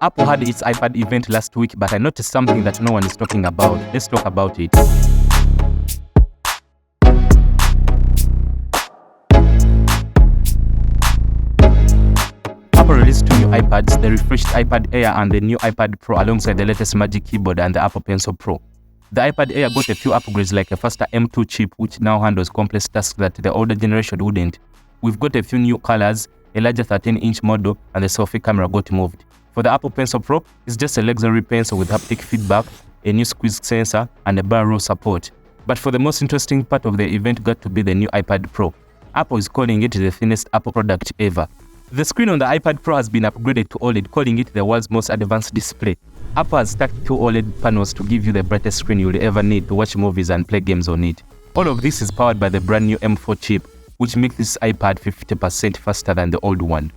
Apple had its iPad event last week, but I noticed something that no one is talking about. Let's talk about it. Apple released two new iPads, the refreshed iPad Air and the new iPad Pro alongside the latest Magic Keyboard and the Apple Pencil Pro. The iPad Air got a few upgrades like a faster M2 chip which now handles complex tasks that the older generation wouldn't. We've got a few new colors, a larger 13-inch model, and the selfie camera got moved. For the Apple Pencil Pro, it's just a luxury pencil with haptic feedback, a new squeeze sensor, and a bar roll support. But for the most interesting part of the event got to be the new iPad Pro. Apple is calling it the thinnest Apple product ever. The screen on the iPad Pro has been upgraded to OLED, calling it the world's most advanced display. Apple has stacked two OLED panels to give you the brightest screen you'll ever need to watch movies and play games on it. All of this is powered by the brand new M4 chip, which makes this iPad 50% faster than the old one.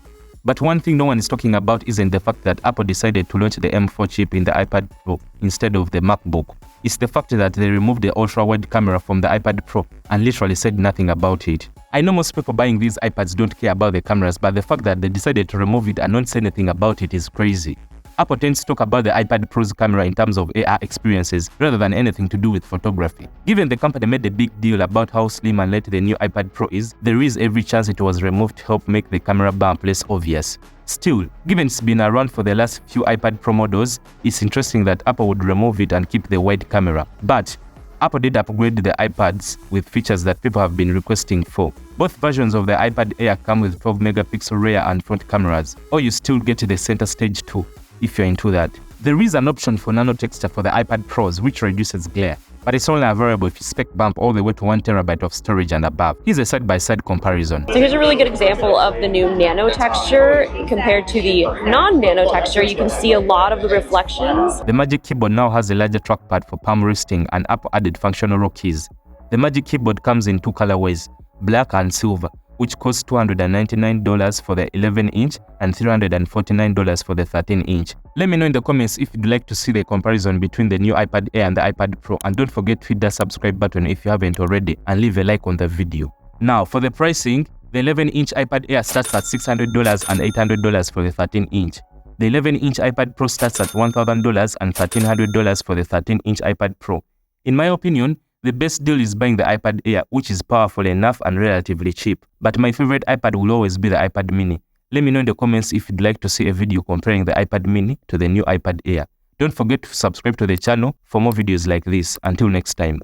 But one thing no one is talking about isn't the fact that Apple decided to launch the M4 chip in the iPad Pro instead of the Macbook. It's the fact that they removed the ultra-wide camera from the iPad Pro and literally said nothing about it. I know most people buying these iPads don't care about the cameras, but the fact that they decided to remove it and not say anything about it is crazy. Apple tends to talk about the iPad Pro's camera in terms of AR experiences rather than anything to do with photography. Given the company made a big deal about how slim and light the new iPad Pro is, there is every chance it was removed to help make the camera bump less obvious. Still, given it's been around for the last few iPad Pro models, it's interesting that Apple would remove it and keep the wide camera. But Apple did upgrade the iPads with features that people have been requesting for. Both versions of the iPad Air come with 12-megapixel rear and front cameras, or you still get the center stage too, if you're into that. There is an option for nano texture for the iPad Pros which reduces glare, but it's only available if you spec bump all the way to 1TB of storage and above. Here's a side-by-side comparison. So here's a really good example of the new nano texture compared to the non-nano texture. You can see a lot of the reflections. The Magic Keyboard now has a larger trackpad for palm resting and Apple added functional row keys. The Magic Keyboard comes in two colorways, black and silver, which costs $299 for the 11-inch and $349 for the 13-inch. Let me know in the comments if you'd like to see the comparison between the new iPad Air and the iPad Pro, and don't forget to hit that subscribe button if you haven't already and leave a like on the video. Now for the pricing, the 11-inch iPad Air starts at $600 and $800 for the 13-inch. The 11-inch iPad Pro starts at $1,000 and $1,300 for the 13-inch iPad Pro. In my opinion, the best deal is buying the iPad Air, which is powerful enough and relatively cheap. But my favorite iPad will always be the iPad mini. Let me know in the comments if you'd like to see a video comparing the iPad mini to the new iPad Air. Don't forget to subscribe to the channel for more videos like this. Until next time.